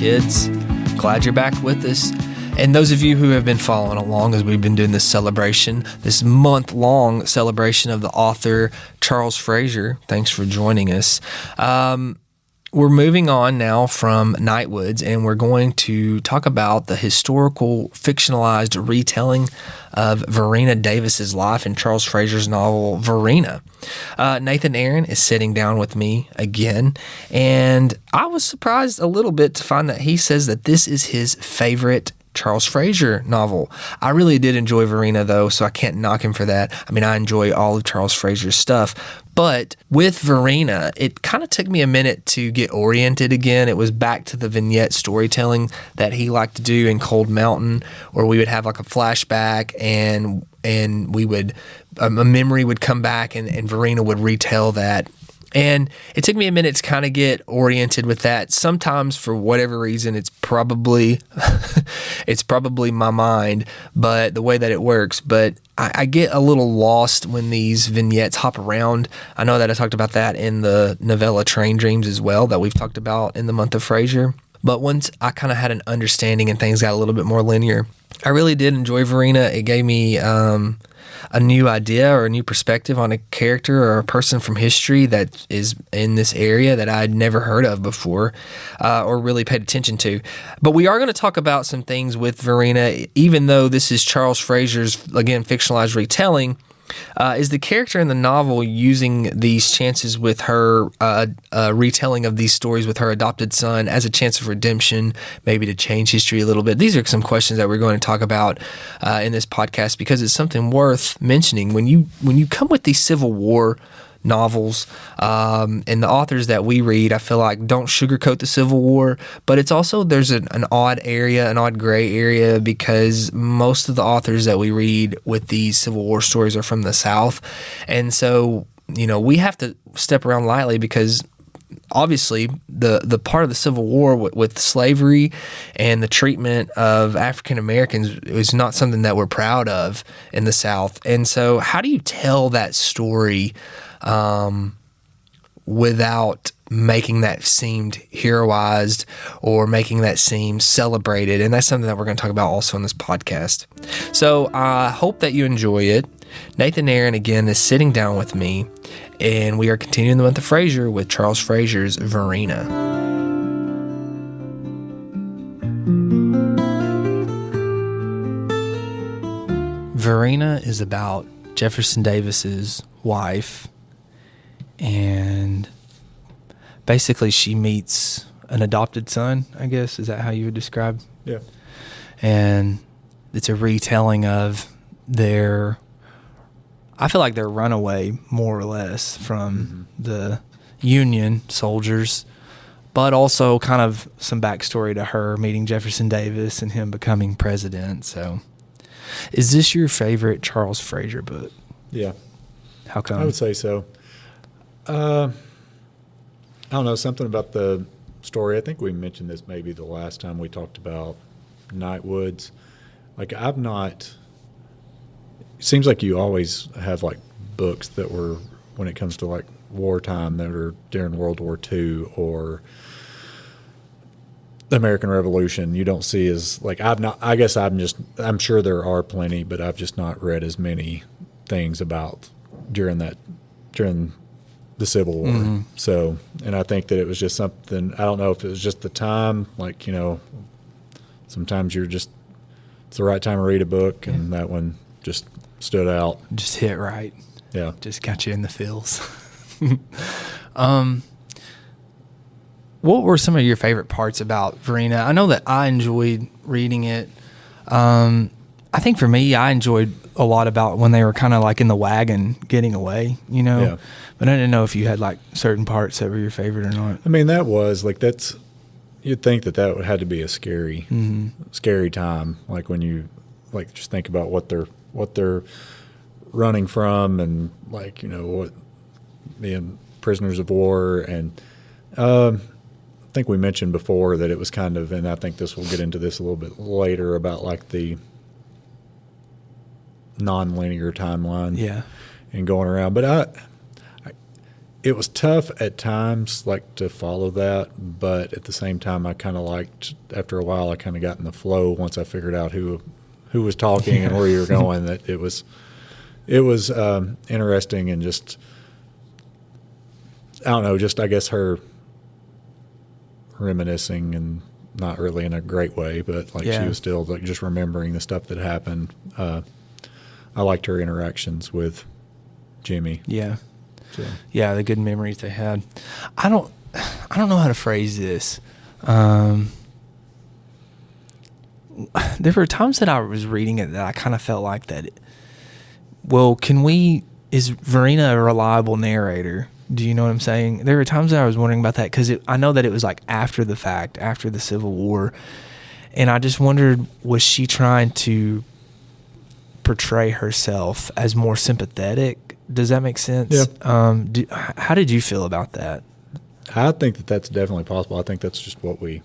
kids. Glad you're back with us. And those of you who have been following along as we've been doing this celebration, this month-long celebration of the author Charles Frazier, thanks for joining us. We're moving on now from Nightwoods, and we're going to talk about the historical fictionalized retelling of Varina Davis's life in Charles Frazier's novel Varina. Nathan Aaron is sitting down with me again, and I was surprised a little bit to find that he says that this is his favorite Charles Frazier novel. I really did enjoy Varina, though, so I can't knock him for that. I mean, I enjoy all of Charles Frazier's stuff. But with Varina, it kind of took me a minute to get oriented again. It was back to the vignette storytelling that he liked to do in Cold Mountain, where we would have like a flashback and we would a memory would come back and Varina would retell that. And it took me a minute to kind of get oriented with that. Sometimes, for whatever reason, it's probably my mind, but the way that it works. But I get a little lost when these vignettes hop around. I know that I talked about that in the novella Train Dreams as well, that we've talked about in the Month of Frazier. But once I kind of had an understanding and things got a little bit more linear, I really did enjoy Varina. It gave me a new idea or a new perspective on a character or a person from history that is in this area that I'd never heard of before or really paid attention to. But we are going to talk about some things with Varina, even though this is Charles Frazier's, again, fictionalized retelling. Is the character in the novel using these chances with her retelling of these stories with her adopted son as a chance of redemption, maybe to change history a little bit? These are some questions that we're going to talk about in this podcast, because it's something worth mentioning. When you come with these Civil War novels, and the authors that we read, I feel like, don't sugarcoat the Civil War, but it's also, there's an odd area, an odd gray area, because most of the authors that we read with these Civil War stories are from the South. And so, we have to step around lightly, because obviously the part of the Civil War with slavery and the treatment of African Americans is not something that we're proud of in the South. And so how do you tell that story without making that seemed heroized or making that seem celebrated? And that's something that we're going to talk about also in this podcast. So I hope that you enjoy it. Nathan Aaron, again, is sitting down with me, and we are continuing the Month of Frazier with Charles Frazier's Varina. Varina is about Jefferson Davis's wife, and basically she meets an adopted son, I guess. Is that how you would describe? Yeah. And it's a retelling of I feel like their runaway, more or less, from the Union soldiers, but also kind of some backstory to her meeting Jefferson Davis and him becoming president. So is this your favorite Charles Frazier book? Yeah. How come? I would say so. I don't know, something about the story. I think we mentioned this maybe the last time we talked about Nightwoods. Like, it seems like you always have like books that were, when it comes to like wartime, that are during World War II or the American Revolution, you don't see as like, I'm sure there are plenty, but I've just not read as many things about during the Civil War. Mm-hmm. So, and I think that it was just something, I don't know if it was just the time, like, sometimes it's the right time to read a book, and that one just stood out. Just hit right. Yeah. Just got you in the feels. What were some of your favorite parts about Varina? I know that I enjoyed reading it. I think for me, I enjoyed a lot about when they were kind of like in the wagon getting away, Yeah. But I didn't know if you had like certain parts that were your favorite or not. I mean, that was like, you'd think that had to be a scary time. Like when you like just think about what they're running from, and like, what being prisoners of war. And I think we mentioned before that it was kind of, and I think we'll get into this a little bit later, about like the non-linear timeline. Yeah. And going around. But it was tough at times, like to follow that, but at the same time, I kind of liked. After a while, I kind of got in the flow once I figured out who was talking and where you were going. That it was interesting and just I don't know, just I guess her reminiscing and not really in a great way, but like she was still like just remembering the stuff that happened. I liked her interactions with Jimmy. Yeah. So. Yeah, the good memories they had. I don't know how to phrase this. There were times that I was reading it that I kind of felt like that. Is Varina a reliable narrator? Do you know what I'm saying? There were times that I was wondering about that because I know that it was like after the fact, after the Civil War. And I just wondered, was she trying to portray herself as more sympathetic? Does that make sense? Yeah. How did you feel about that? I think that that's definitely possible. I think that's just what we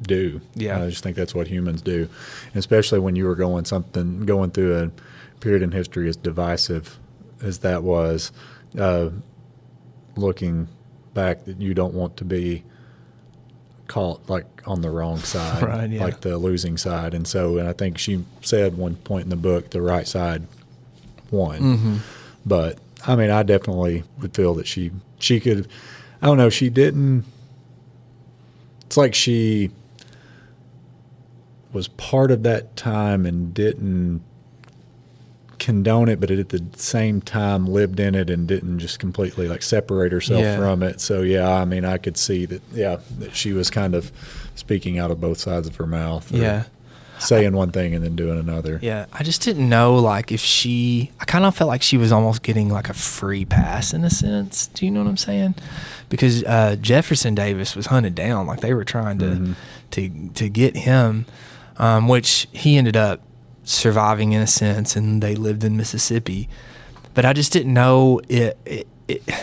do. Yeah. I just think that's what humans do. And especially when you were going through a period in history as divisive as that was, looking back, that you don't want to be caught like on the wrong side, right, yeah. like the losing side. And I think she said one point in the book, the right side won. Mm-hmm. But I mean, I definitely would feel that she could, I don't know, she didn't, it's like she was part of that time and didn't condone it, but at the same time lived in it and didn't just completely like separate herself from it. So I mean, I could see that that she was kind of speaking out of both sides of her mouth, saying one thing and then doing another. I just didn't know like if I kind of felt like she was almost getting like a free pass in a sense. Do you know what I'm saying? Because Jefferson Davis was hunted down, like they were trying to get him, which he ended up surviving in a sense, and they lived in Mississippi. But I just didn't know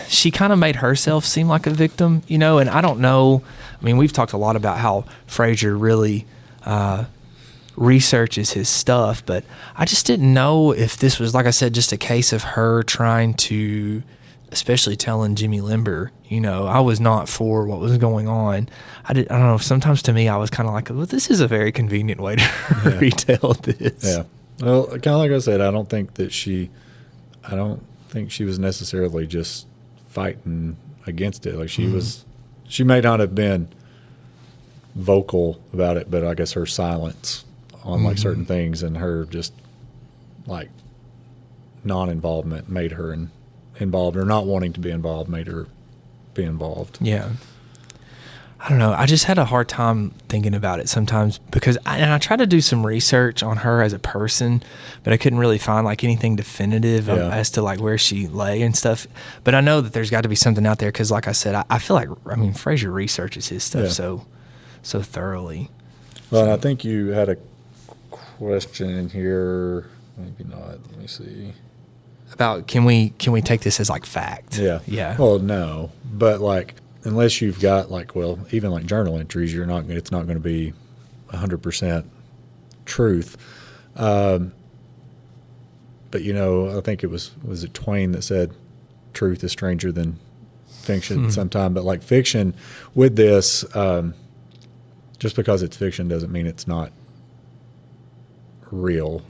she kind of made herself seem like a victim, you know, and I don't know. I mean, we've talked a lot about how Frazier really researches his stuff, but I just didn't know if this was, like I said, just a case of her trying to, especially telling Jimmy Limber, you know, I was not for what was going on. I don't know. Sometimes to me, I was kind of like, well, this is a very convenient way to retell this. Yeah. Well, kind of like I said, I don't think she was necessarily just fighting against it. Like she may not have been vocal about it, but I guess her silence on like certain things and her just like non-involvement made her involved, or not wanting to be involved made her be involved. Yeah. I don't know. I just had a hard time thinking about it sometimes because I tried to do some research on her as a person, but I couldn't really find like anything definitive as to like where she lay and stuff. But I know that there's got to be something out there because, like I said, I feel like, I mean, Frazier researches his stuff so thoroughly. Well, and I think you had a question in here. Maybe not. Let me see. About can we take this as like fact? Yeah. Well, no, but like unless you've got like, well, even like journal entries, it's not going to be 100% truth. But you know, I think it was it Twain that said, "Truth is stranger than fiction." Sometime, but like fiction with this, just because it's fiction doesn't mean it's not real.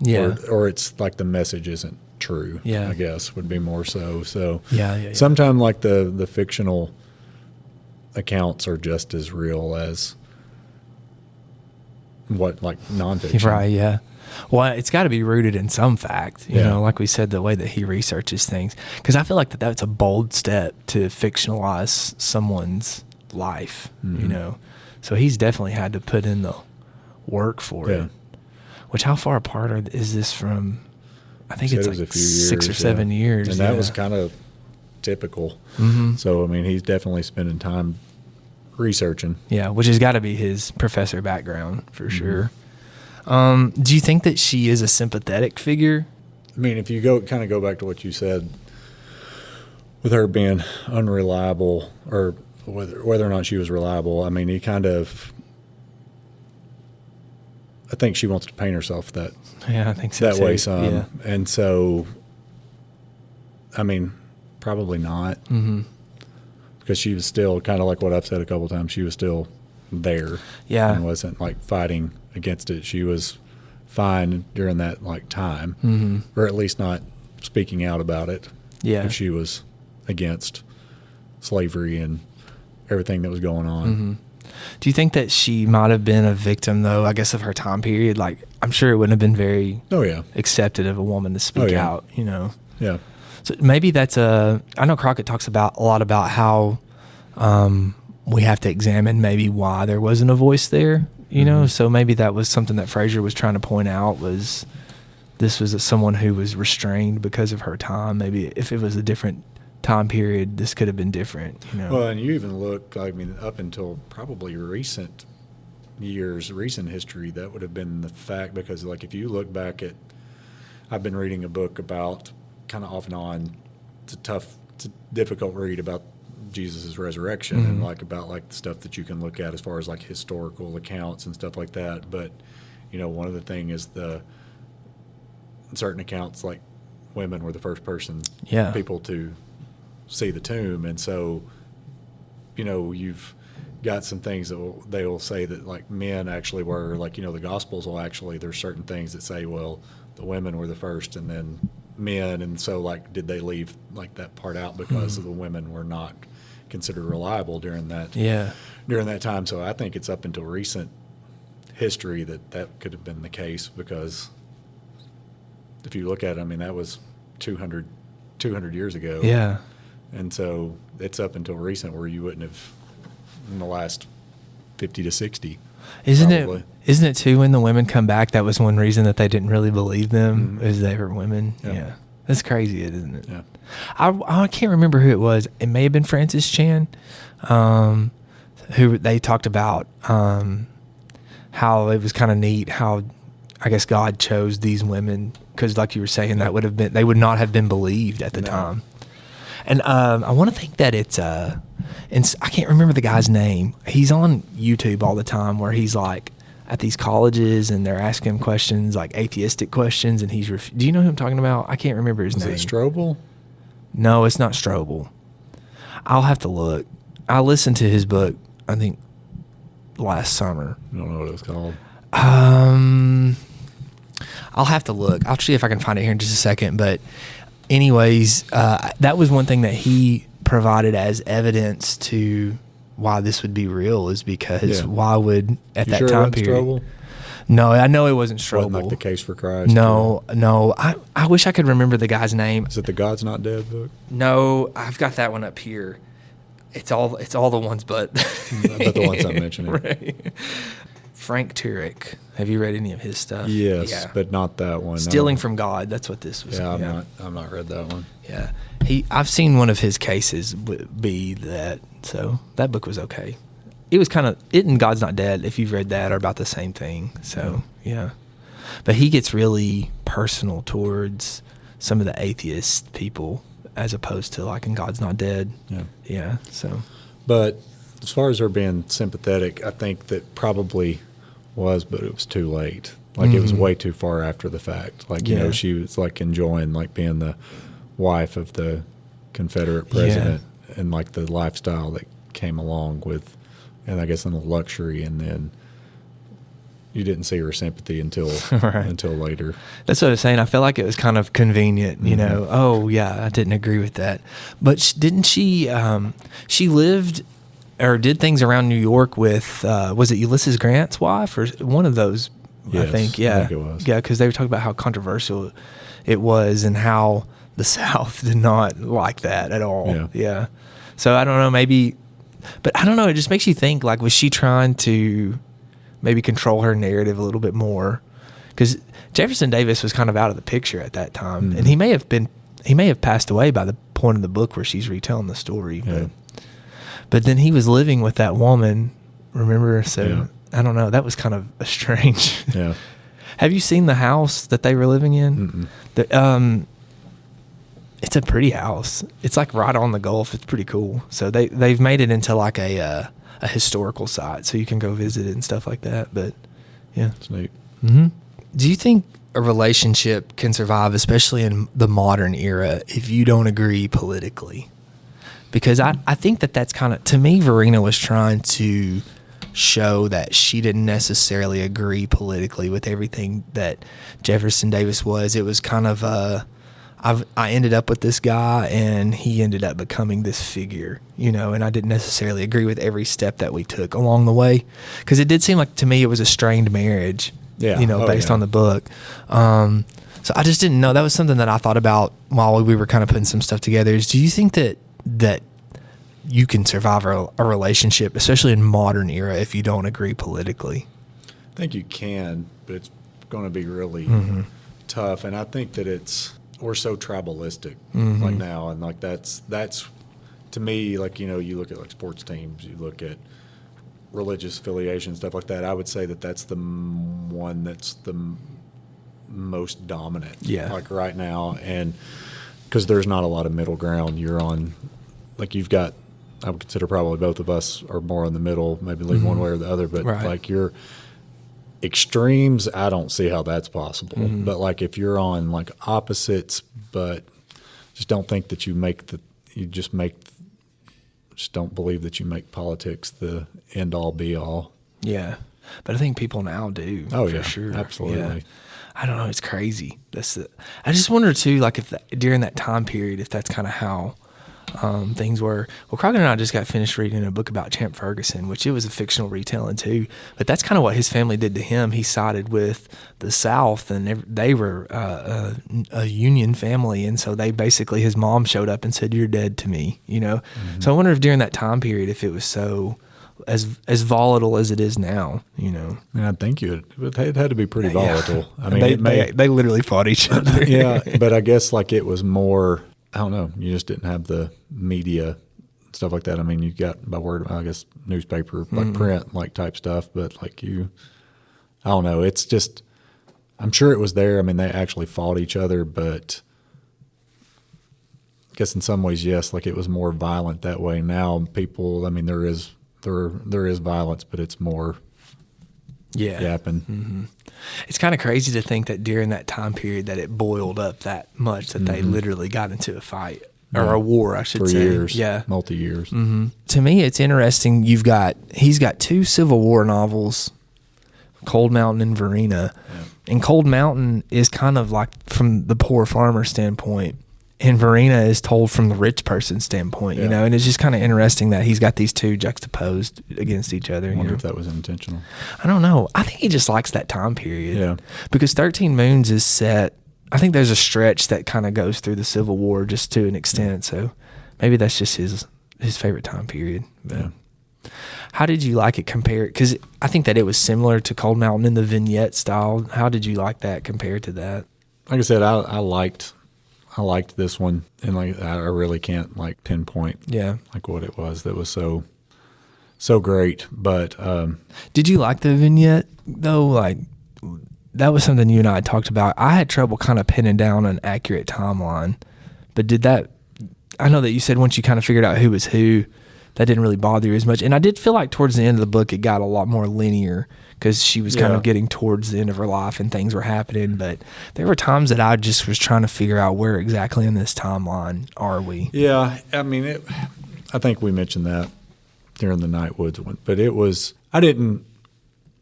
Or it's like the message isn't true. I guess would be more so. So sometimes like the fictional accounts are just as real as what like nonfiction. Right. Yeah. Well, it's got to be rooted in some fact, you know, like we said, the way that he researches things, because I feel like that's a bold step to fictionalize someone's life, you know, so he's definitely had to put in the work for it. Which, how far apart is this from? I think it's like a few years, 6 or 7 years. And that was kind of typical. So, I mean, he's definitely spending time researching. Yeah, which has got to be his professor background for sure. Do you think that she is a sympathetic figure? I mean, if you go back to what you said with her being unreliable, or whether or not she was reliable, I mean, he kind of, I think she wants to paint herself that I think so that too. way some. And so, I mean, probably not. because she was still kind of like what I've said a couple of times. She was still there. Yeah. And wasn't like fighting against it. She was fine during that like time, or at least not speaking out about it. Yeah. If she was against slavery and everything that was going on. Do you think that she might have been a victim, though, I guess, of her time period? Like, I'm sure it wouldn't have been very accepted of a woman to speak out, you know? Yeah. So maybe that's I know Crockett talks a lot about how we have to examine maybe why there wasn't a voice there, you know? So maybe that was something that Frazier was trying to point out, was this was someone who was restrained because of her time. Maybe if it was a different time period, this could have been different, you know? Well, and you even look, I mean, up until probably recent history, that would have been the fact, because like if you look back at, I've been reading a book about, kind of off and on, it's a difficult read about Jesus' resurrection and like about like the stuff that you can look at as far as like historical accounts and stuff like that. But, you know, one of the things is in certain accounts, like women were the first people to see the tomb. And so, you know, you've got some things that they will say that like men actually were, like, you know, the Gospels will actually, there's certain things that say, well, the women were the first and then men. And so like, did they leave like that part out because the women were not considered reliable during that time? So I think it's up until recent history that could have been the case, because if you look at it, I mean, that was 200 years ago. Yeah. And so it's up until recent where you wouldn't have, in the last 50 to 60. Isn't it too, when the women come back, that was one reason that they didn't really believe them, is they were women? Yeah. That's crazy, isn't it? Yeah. I can't remember who it was. It may have been Francis Chan, who they talked about how it was kind of neat how, I guess, God chose these women, because like you were saying, they would not have been believed at the time. And I want to think that it's and I can't remember the guy's name. He's on YouTube all the time, where he's like at these colleges and they're asking him questions, like atheistic questions, and he's do you know who I'm talking about? I can't remember his name. Is it Strobel? No, it's not Strobel. I'll have to look. I listened to his book, I think, last summer. I don't know what it was called. I'll have to look. I'll see if I can find it here in just a second. But anyways, that was one thing that he provided as evidence to why this would be real, is because why would at that time period? Strobel? No, I know it wasn't Strobel. Wasn't like the Case for Christ? No. I wish I could remember the guy's name. Is it the God's Not Dead book? No, I've got that one up here. It's all the ones but the ones I'm mentioning. Right. Frank Turek. Have you read any of his stuff? Yes, but not that one. Stealing from God. That's what this was. Yeah, I've not read that one. Yeah, I've seen one of his cases be that. So that book was okay. It was kind of it and God's Not Dead. If you've read that, are about the same thing. So yeah, but he gets really personal towards some of the atheist people, as opposed to like in God's Not Dead. Yeah. So, but as far as her being sympathetic, I think that probably was, but it was too late. Like it was way too far after the fact. Like, you know, she was like enjoying like being the wife of the Confederate president and like the lifestyle that came along with, and I guess in the luxury, and then you didn't see her sympathy until later. That's what I was saying. I feel like it was kind of convenient, you know. Oh yeah, I didn't agree with that, but didn't she? She lived or did things around New York with was it Ulysses Grant's wife or one of those? Yes, I think. Yeah, I think it was. Yeah, because they were talking about how controversial it was and how the South did not like that at all. Yeah. So I don't know, maybe, but I don't know. It just makes you think. Like, was she trying to maybe control her narrative a little bit more? Because Jefferson Davis was kind of out of the picture at that time, and he may have passed away by the point of the book where she's retelling the story. But then he was living with that woman, remember? So I don't know. That was kind of a strange. Yeah. Have you seen the house that they were living in? It's a pretty house. It's like right on the Gulf. It's pretty cool. So they've made it into like a historical site, so you can go visit it and stuff like that. But yeah, it's neat. Do you think a relationship can survive, especially in the modern era, if you don't agree politically? because I think that's kind of, to me, Varina was trying to show that she didn't necessarily agree politically with everything that Jefferson Davis was. It was kind of I ended up with this guy and he ended up becoming this figure, and I didn't necessarily agree with every step that we took along the way, because it did seem like to me it was a strained marriage, based on the book. So I just didn't know. That was something that I thought about while we were kind of putting some stuff together. Is, do you think that you can survive a relationship, especially in modern era, if you don't agree politically? I think you can, but it's going to be really tough. And I think that we're so tribalistic like now, and like that's to me, like, you look at like sports teams, you look at religious affiliation, stuff like that. I would say that that's the one that's the most dominant, like right now, and because there's not a lot of middle ground. You're on, like, you've got, I would consider probably both of us are more in the middle, maybe lean one way or the other, but like your extremes, I don't see how that's possible. But like if you're on like opposites, but just don't think that just don't believe that you make politics the end all be all. Yeah. But I think people now do. Oh, for yeah, sure. absolutely. Yeah. I don't know. It's crazy. I just wonder too, like if during that time period, if that's kind of how things were. Well, Crockett and I just got finished reading a book about Champ Ferguson, which it was a fictional retelling too. But that's kind of what his family did to him. He sided with the South, and they were a Union family, and so his mom showed up and said, "You're dead to me," So I wonder if during that time period, if it was so as volatile as it is now, And I think it had to be pretty volatile. I mean, they literally fought each other. Yeah, but I guess like it was more, I don't know, you just didn't have the media, stuff like that. I mean, you got by word, I guess, newspaper, like print, like type stuff, but like I don't know. It's just, I'm sure it was there. I mean, they actually fought each other, but I guess in some ways, yes, like it was more violent that way. Now people, I mean, there is violence, but it's more yapping. It's kind of crazy to think that during that time period that it boiled up that much that they literally got into a fight or a war, I should say. For years, yeah, multi-years. To me, it's interesting. He's got two Civil War novels, Cold Mountain and Varina, and Cold Mountain is kind of like from the poor farmer standpoint, and Varina is told from the rich person standpoint, and it's just kind of interesting that he's got these two juxtaposed against each other. I wonder if that was intentional. I don't know. I think he just likes that time period. Yeah. Because 13 Moons is set, I think there's a stretch that kind of goes through the Civil War just to an extent, so maybe that's just his favorite time period. But how did you like it compared? Because I think that it was similar to Cold Mountain in the vignette style. How did you like that compared to that? Like I said, I liked this one, and like I really can't like pinpoint like what it was that was so great. But did you like the vignette though? Like that was something you and I had talked about. I had trouble kind of pinning down an accurate timeline, but I know that you said once you kind of figured out who was who, that didn't really bother you as much. And I did feel like towards the end of the book it got a lot more linear, because she was kind of getting towards the end of her life and things were happening. But there were times that I just was trying to figure out where exactly in this timeline are we. Yeah, I mean, I think we mentioned that during the Nightwoods one. But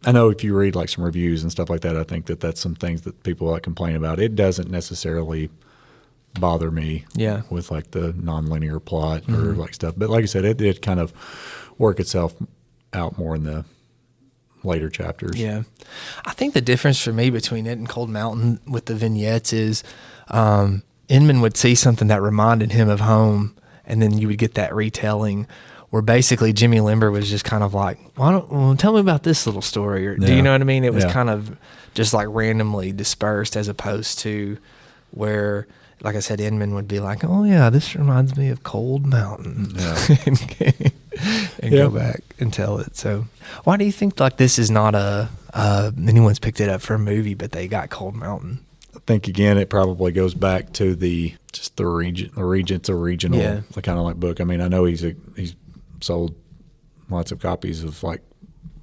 I know if you read like some reviews and stuff like that, I think that that's some things that people like complain about. It doesn't necessarily bother me with like the nonlinear plot or like stuff. But like I said, it did kind of work itself out more in the later chapters. Yeah. I think the difference for me between it and Cold Mountain with the vignettes is Inman would see something that reminded him of home, and then you would get that retelling where basically Jimmy Limber was just kind of like, tell me about this little story. Or, do you know what I mean? It was kind of just like randomly dispersed, as opposed to where, like I said, Inman would be like, oh yeah, this reminds me of Cold Mountain. Yeah. and go back and tell it. So why do you think like this is not anyone's picked it up for a movie, but they got Cold Mountain? I think again it probably goes back to the Regent's original kind of like book. I mean, I know he's sold lots of copies of like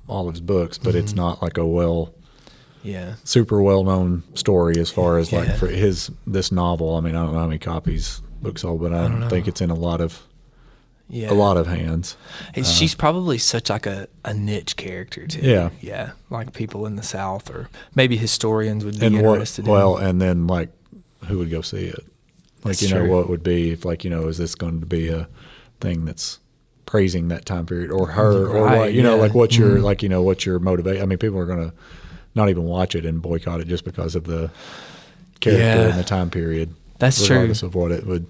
all of his books, but it's not like super well known story as far as like for this novel. I mean, I don't know how many copies books sold, but I don't think it's in a lot of Yeah. a lot of hands. She's probably such like a niche character too. Yeah. Yeah. Like people in the South or maybe historians would be And interested in. well, and then like who would go see it? Like, That's true. what would be if like, is this going to be a thing that's praising that time period or her or Right, what, yeah. like what's your, like, what's your motivation? I mean, people are going to not even watch it and boycott it just because of the character and the time period. That's regardless true. of what it would.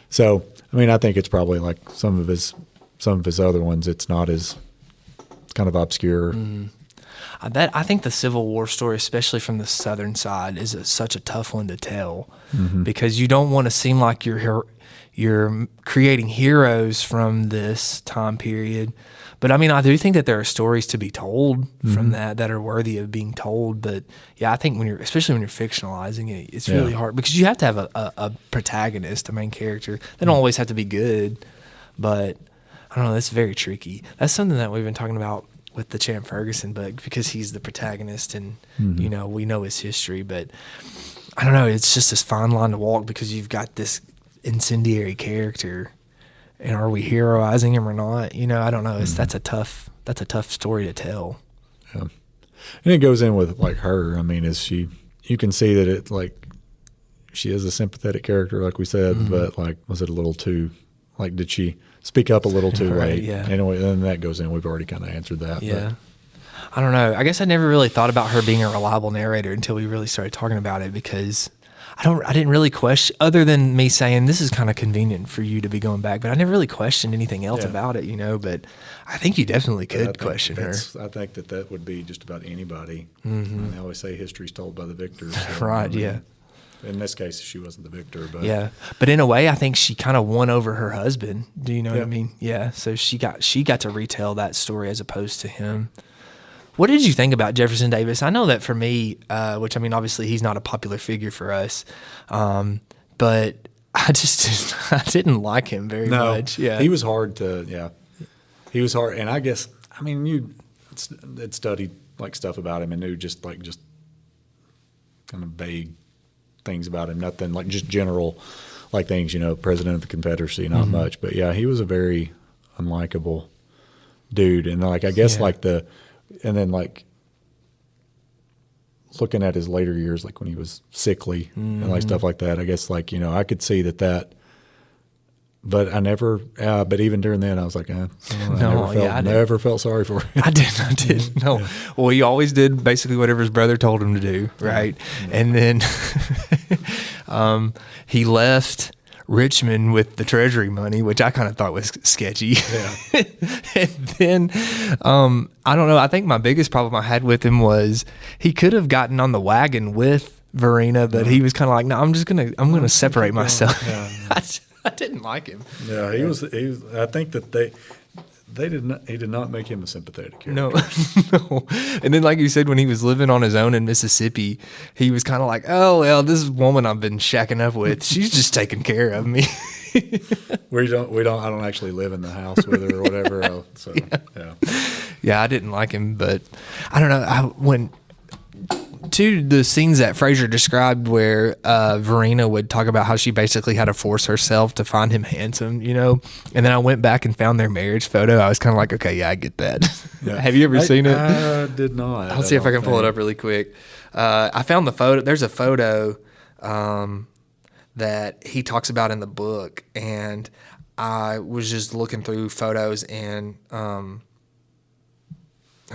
So, I mean, I think it's probably like some of his other ones. It's not as, it's kind of obscure. I think the Civil War story, especially from the Southern side, is such a tough one to tell because you don't want to seem like you're creating heroes from this time period. But I mean, I do think that there are stories to be told from that are worthy of being told. But yeah, I think especially when you're fictionalizing it, it's really hard because you have to have a protagonist, a main character. They don't always have to be good, but I don't know. That's very tricky. That's something that we've been talking about with the Champ Ferguson book because he's the protagonist and we know his history. But I don't know. It's just this fine line to walk because you've got this incendiary character. And are we heroizing him or not? I don't know. That's a tough story to tell. Yeah. And it goes in with like her. I mean, you can see that it like she is a sympathetic character, like we said, but like, was it a little too, like, did she speak up a little too late? Yeah. Anyway, then that goes in. We've already kind of answered that. Yeah. I don't know. I guess I never really thought about her being a reliable narrator until we really started talking about it because I didn't really question, other than me saying this is kind of convenient for you to be going back, but I never really questioned anything else about it, but I think you definitely could question her. I think that would be just about anybody. And they always say history's told by the victors. So, Right, I mean, yeah. In this case, she wasn't the victor. But yeah. But in a way, I think she kind of won over her husband. Do you know what I mean? Yeah. So she got to retell that story as opposed to him. What did you think about Jefferson Davis? I know that for me, which I mean, obviously he's not a popular figure for us, but I didn't like him very much. Yeah, he was hard to. Yeah, he was hard, and I guess I mean you had studied like stuff about him and knew just kind of vague things about him, nothing like just general like things. President of the Confederacy, not much, but yeah, he was a very unlikable dude, and like I guess and then, like, looking at his later years, like when he was sickly and like stuff like that, I guess, like, I could see that. But I never. But even during then, I was like, I never felt sorry for him. I didn't. No. Well, he always did basically whatever his brother told him to do, right? Yeah. And then he left Richmond with the Treasury money, which I kind of thought was sketchy. Yeah. And then, I don't know. I think my biggest problem I had with him was he could have gotten on the wagon with Varina, but he was kind of like, no, I'm going to separate myself. Yeah. I didn't like him. Yeah, he was. I think that he did not make him a sympathetic character. No. And then, like you said, when he was living on his own in Mississippi, he was kind of like, oh, well, this woman I've been shacking up with, she's just taking care of me. I don't actually live in the house with her or whatever else. So, yeah, I didn't like him, but I don't know. I went to the scenes that Frazier described where Varina would talk about how she basically had to force herself to find him handsome, and then I went back and found their marriage photo. I was kind of like, okay, yeah, I get that. Yeah. Have you ever seen it? I did not. I'll see if I can pull it up really quick. I found the photo. There's a photo that he talks about in the book, and I was just looking through photos, and I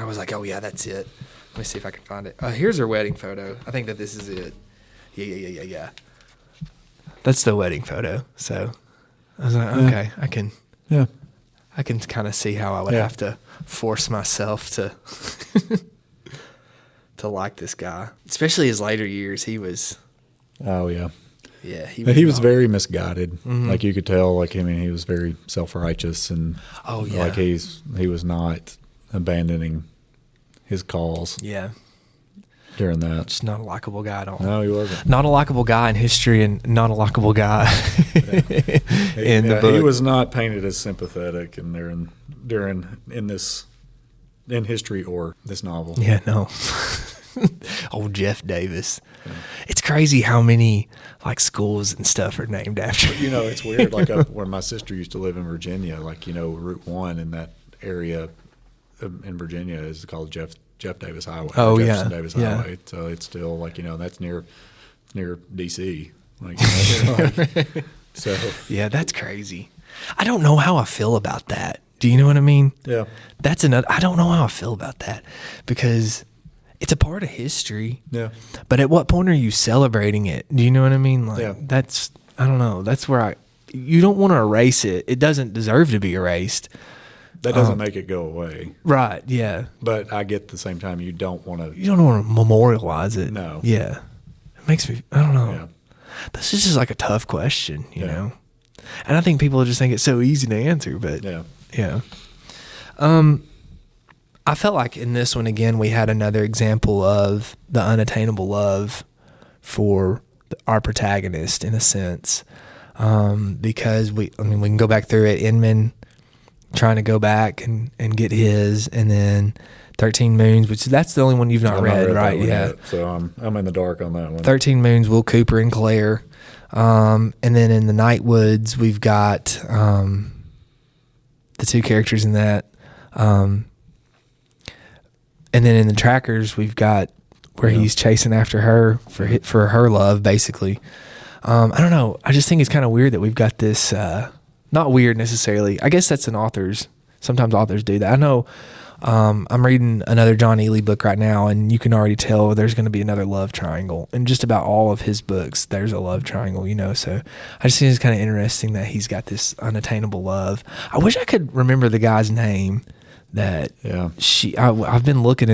was like, oh, yeah, that's it. Let me see if I can find it. Here's her wedding photo. I think that this is it. Yeah. That's the wedding photo. So I was like, okay, I can kind of see how I would have to force myself to to like this guy, especially his later years. He was. Oh yeah. Yeah, he was very misguided. Mm-hmm. Like you could tell. Like I mean, he was very self-righteous and. Oh yeah. Like he was not abandoning his cause. Yeah. During that. Just not a likable guy at all. No, he wasn't. Not a likable guy in history and not a likable guy in the book. He was not painted as sympathetic in history or this novel. Yeah, no. Old Jeff Davis. Yeah. It's crazy how many like schools and stuff are named after. You know, it's weird. Like up where my sister used to live in Virginia, like, you know, Route 1 in that area in Virginia is called Jeff Davis Highway. Oh, Jefferson Davis Highway. So it's still like, you know, that's near D.C. Like, you know, like, so yeah, that's crazy. I don't know how I feel about that. Do you know what I mean? Yeah. That's another. I don't know how I feel about that because it's a part of history. Yeah. But at what point are you celebrating it? Do you know what I mean? Like, yeah. That's, I don't know. That's where you don't want to erase it. It doesn't deserve to be erased. That doesn't make it go away. Right. Yeah. But I get at the same time, you don't want to memorialize it. No. Yeah. It makes me, I don't know. Yeah. This is just like a tough question, you know? And I think people just think it's so easy to answer, but yeah. I felt like in this one, again, we had another example of the unattainable love for our protagonist in a sense. Because we can go back through it. Inman trying to go back and get his, and then 13 Moons, which that's the only one you've not read, right? Yeah. Yet, so I'm in the dark on that one. 13 Moons, Will Cooper and Claire. And then in the Nightwoods, we've got the two characters in that. And then in the Trackers, we've got where he's chasing after her for her love, basically. I don't know. I just think it's kind of weird that we've got this. Not weird necessarily. I guess that's an author's. Sometimes authors do that. I know. I'm reading another John Ely book right now, and you can already tell there's going to be another love triangle. In just about all of his books, there's a love triangle, you know. So I just think it's kind of interesting that he's got this unattainable love. I wish I could remember the guy's name that I've been looking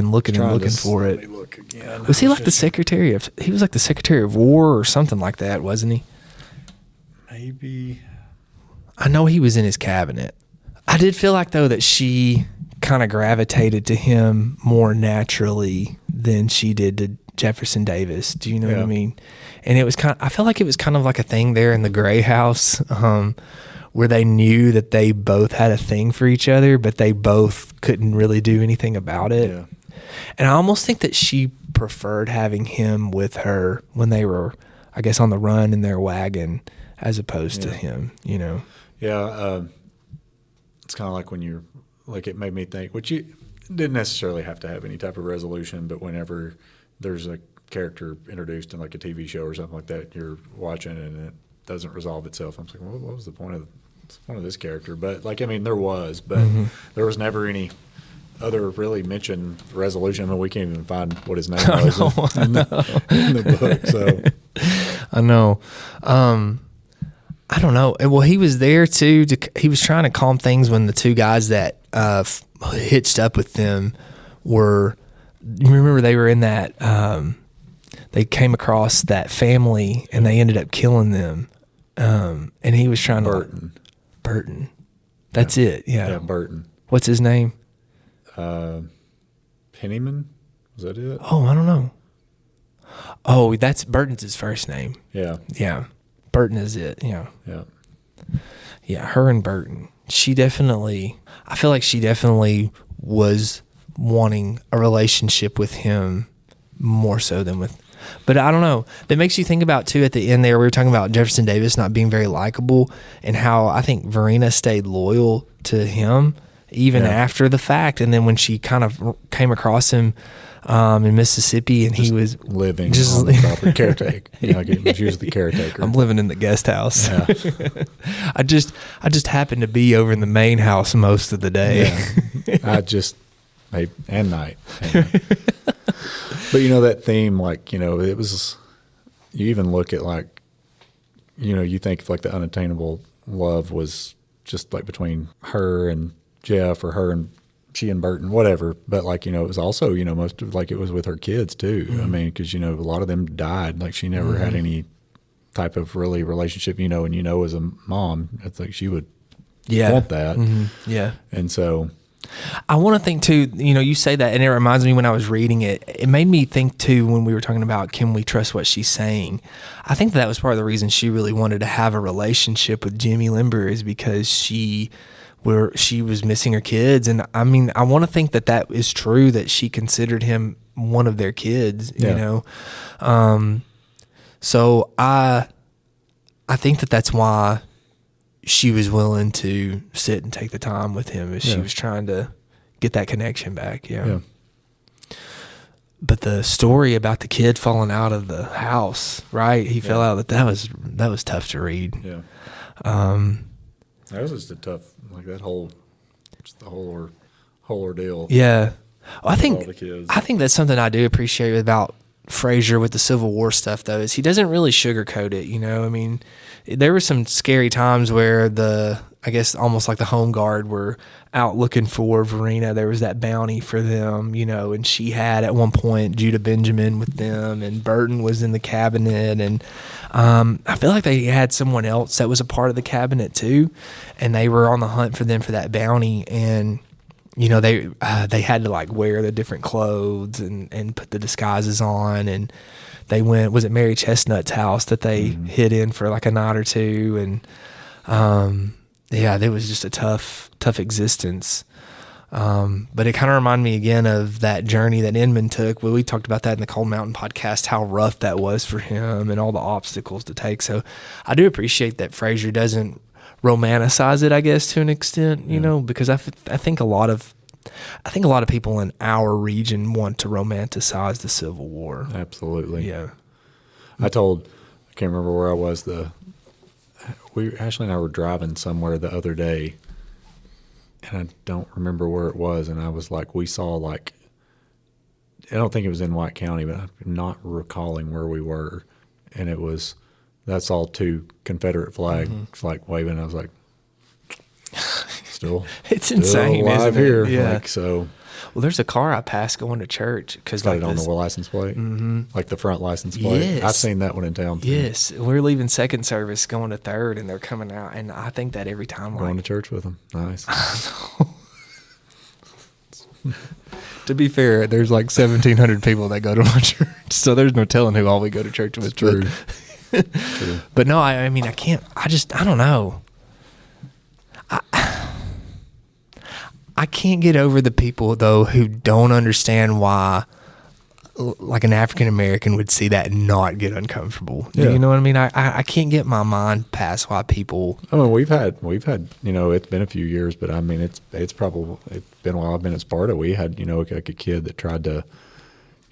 for it. Look again. Was he like the secretary of? He was like the Secretary of War or something like that, wasn't he? Maybe. I know he was in his cabinet. I did feel like though that she kind of gravitated to him more naturally than she did to Jefferson Davis. Do you know what I mean? And it was I felt like it was kind of like a thing there in the Gray House, where they knew that they both had a thing for each other, but they both couldn't really do anything about it. Yeah. And I almost think that she preferred having him with her when they were, I guess, on the run in their wagon as opposed to him, you know? Yeah. It's kind of like when you're, like, it made me think, which you didn't necessarily have to have any type of resolution, but whenever there's a character introduced in like a TV show or something like that, you're watching and it doesn't resolve itself. I'm like, well, what was the point of this character? But like, I mean, there was, but there was never any other really mentioned resolution. I mean, we can't even find what his name was in the book. So I know. I don't know. Well, he was there too. He was trying to calm things when the two guys that hitched up with them were. You remember they were in that. They came across that family and they ended up killing them. And he was trying to. Burton. That's it. Yeah. Yeah, Burton. What's his name? Pennyman. Was that it? Oh, I don't know. Oh, that's Burton's his first name. Yeah. Yeah. Burton is it. Yeah. Yeah. Yeah. Her and Burton. I feel like she definitely was wanting a relationship with him more so than with, but I don't know. That makes you think about too at the end there, we were talking about Jefferson Davis not being very likable and how I think Varina stayed loyal to him even after the fact. And then when she kind of came across him in Mississippi and he was living on the property, caretaker. She was the caretaker. I'm living in the guest house. Yeah. I just happened to be over in the main house most of the day. Yeah. And night. But that theme, like, it was, you even look at like, you think of like the unattainable love was just like between her and Jeff or her and she and Burton, whatever. But like, it was also, most of like it was with her kids too. Mm-hmm. I mean, because, a lot of them died. Like she never had any type of really relationship, and as a mom, it's like she would want that. Mm-hmm. Yeah. And so I want to think too, you say that and it reminds me when I was reading it, it made me think too when we were talking about can we trust what she's saying. I think that was part of the reason she really wanted to have a relationship with Jimmy Limber is because she was missing her kids. And I mean, I want to think that is true, that she considered him one of their kids, Yeah. you know? So I think that's why she was willing to sit and take the time with him, as she was trying to get that connection back. Yeah. But the story about the kid falling out of the house, right? He fell out. That was tough to read. Yeah. That was just a tough, like that whole ordeal. Yeah. Well, I all the kids. think that's something I do appreciate about Frazier with the Civil War stuff, though, is he doesn't really sugarcoat it. You know, I mean, there were some scary times where I guess almost like the Home Guard were out looking for Varina. There was that bounty for them, you know, and she had at one point Judah Benjamin with them, and Burton was in the cabinet, and I feel like they had someone else that was a part of the cabinet too, and they were on the hunt for them for that bounty, and you know, they had to like wear the different clothes and put the disguises on, and they went, was it Mary Chestnut's house that they hid in for like a night or two, and it was just a tough existence. But it kind of reminded me again of that journey that Inman took. Well, we talked about that in the Cold Mountain podcast, how rough that was for him and all the obstacles to take. So I do appreciate that Frazier doesn't romanticize it, I guess, to an extent, you know, because I think a lot of people in our region want to romanticize the Civil War. Absolutely. Yeah. I can't remember where I was. Ashley and I were driving somewhere the other day, and I don't remember where it was. And I was like, we saw like, I don't think it was in White County, but I'm not recalling where we were. And that's all two Confederate flags like waving. I was like, it's insane, alive isn't it? here. Yeah. Like, so. Well, there's a car I passed going to church because Got it on the license plate, like the front license plate. Yes. I've seen that one in town too. Yes, we're leaving second service, going to third, and they're coming out, and I think that every time. Going to church with them, nice. To be fair, there's like 1,700 people that go to my church, so there's no telling who all we go to church with. True. True. But no, I mean, I can't. I don't know. I can't get over the people, though, who don't understand why, like, an African American would see that and not get uncomfortable. Yeah. You know what I mean? I can't get my mind past why people. I mean, we've had, you know, it's been a few years, but I mean, it's been a while. I've been at Sparta. We had, you know, like a kid that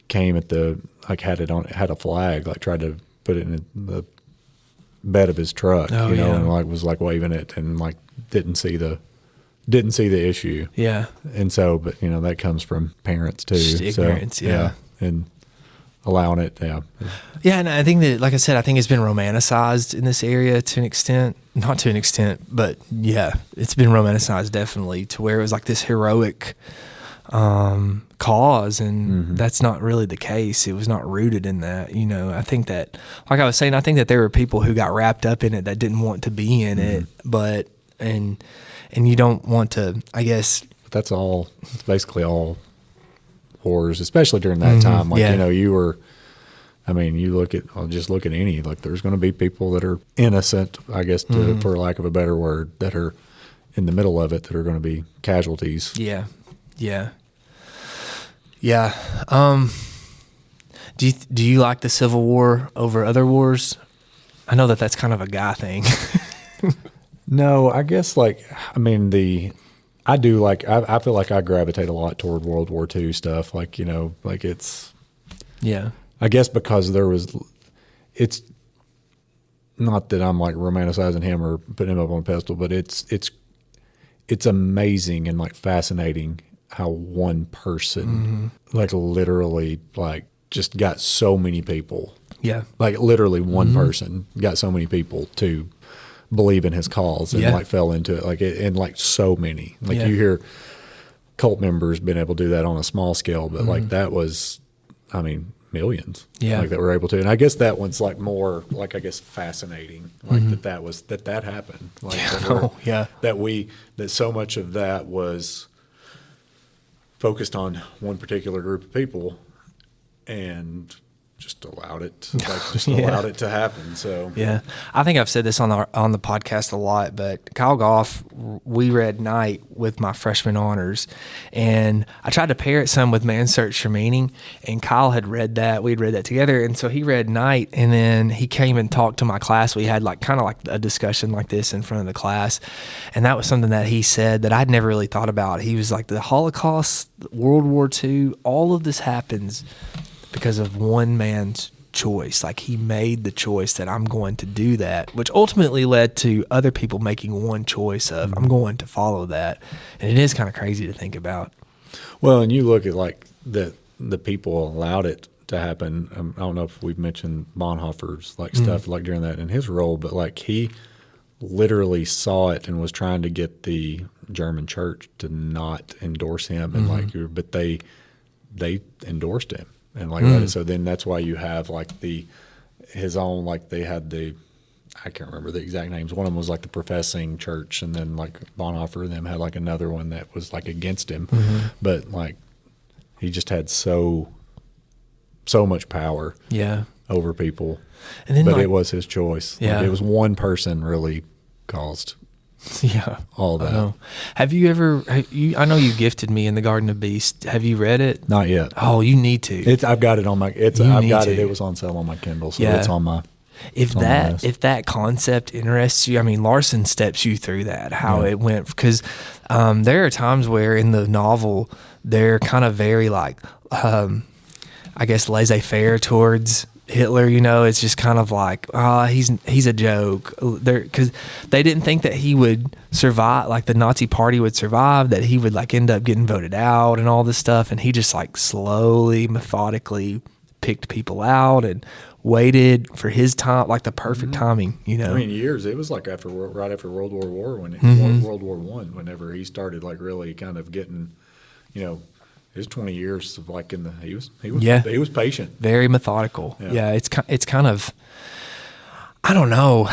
came at had a flag, like tried to put it in the bed of his truck, you know, and like was like waving it and like didn't see the issue. Yeah. And so, but you know, that comes from parents too. Just ignorance, so, yeah. And allowing it, yeah. Yeah, and I think that, like I said, I think it's been romanticized in this area to an extent. Not to an extent, but yeah, it's been romanticized definitely to where it was like this heroic cause, and that's not really the case. It was not rooted in that, you know. I think that, like I was saying, I think that there were people who got wrapped up in it that didn't want to be in it, but and you don't want to, I guess. But that's all. It's basically all wars, especially during that time. Like you know, you were. I mean, I'll just look at any. Like, there's going to be people that are innocent, I guess, for lack of a better word, that are in the middle of it that are going to be casualties. Yeah, yeah, yeah. Do you like the Civil War over other wars? I know that that's kind of a guy thing. No, I guess I do like, I feel like I gravitate a lot toward World War II stuff. Like, you know, like it's, yeah, I guess because it's not that I'm like romanticizing him or putting him up on a pedestal, but it's amazing and like fascinating how one person like literally like just got so many people. Yeah. Like literally one person got so many people to believe in his cause and like fell into it, like and like so many, like you hear cult members being able to do that on a small scale, but like that was, I mean, millions, like that were able to. And I guess that one's like more like, I guess, fascinating, like that happened, like that so much of that was focused on one particular group of people, and just allowed it, allowed it to happen. So yeah, I think I've said this on the podcast a lot, but Kyle Goff, we read Night with my freshman honors, and I tried to pair it some with Man's Search for Meaning, and Kyle had read that. We'd read that together, and so he read Night, and then he came and talked to my class. We had kind of like a discussion like this in front of the class, and that was something that he said that I'd never really thought about. He was like, the Holocaust, World War II, all of this happens because of one man's choice. Like, he made the choice that I'm going to do that, which ultimately led to other people making one choice of I'm going to follow that. And it is kind of crazy to think about. Well, and you look at like the people allowed it to happen. I don't know if we've mentioned Bonhoeffer's like stuff like during that in his role, but like he literally saw it and was trying to get the German church to not endorse him, and but they endorsed him. And like so then that's why you have like his own, like they had I can't remember the exact names. One of them was like the professing church, and then like Bonhoeffer and them had like another one that was like against him. But like he just had so much power over people. And then, but it was his choice. Yeah. Like, it was one person really caused all that. I know. Have you ever? I know you gifted me in the Garden of Beasts. Have you read it? Not yet. Oh, you need to. I've got it on my. I've got it. It was on sale on my Kindle, so it's on my. If that concept interests you, I mean, Larson steps you through that, how it went, because there are times where in the novel they're kind of very like, I guess, laissez-faire towards Hitler. It's just kind of like, he's a joke, because they didn't think that he would survive, like the Nazi party would survive, that he would like end up getting voted out and all this stuff, and he just like slowly, methodically picked people out and waited for his time, like the perfect timing. I mean, years. It was like right after World War I, World War I, whenever he started like really kind of getting, his 20 years of like he was patient, very methodical. Yeah, it's kind of, I don't know.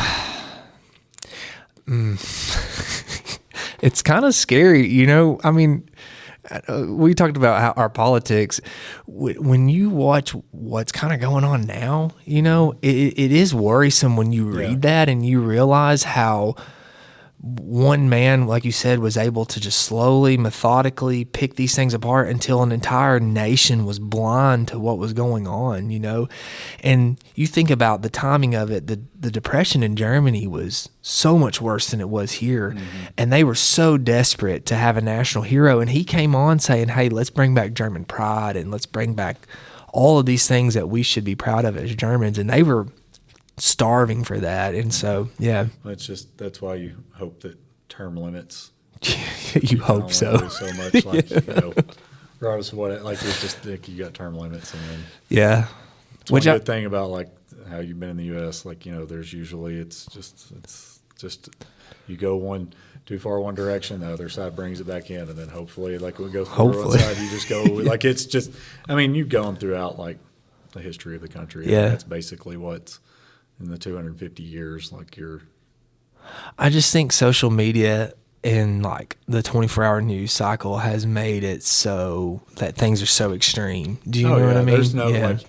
It's kind of scary, I mean, we talked about how our politics. When you watch what's kind of going on now, it is worrisome when you read that and you realize how one man, like you said, was able to just slowly, methodically pick these things apart until an entire nation was blind to what was going on, And you think about the timing of it, the Depression in Germany was so much worse than it was here. And they were so desperate to have a national hero. And he came on saying, hey, let's bring back German pride and let's bring back all of these things that we should be proud of as Germans. And they were starving for that. And so that's why you hope that term limits you hope so much like regardless of what, like, it's just like you got term limits, and then it's one good thing about like how you've been in the US, like there's usually it's just you go too far one direction, the other side brings it back in, and then hopefully like when it goes to one side you just go like it's just, I mean, you've gone throughout like the history of the country, and that's basically what's in the 250 years, like I just think social media and like the 24-hour news cycle has made it so that things are so extreme. Do you know what I mean?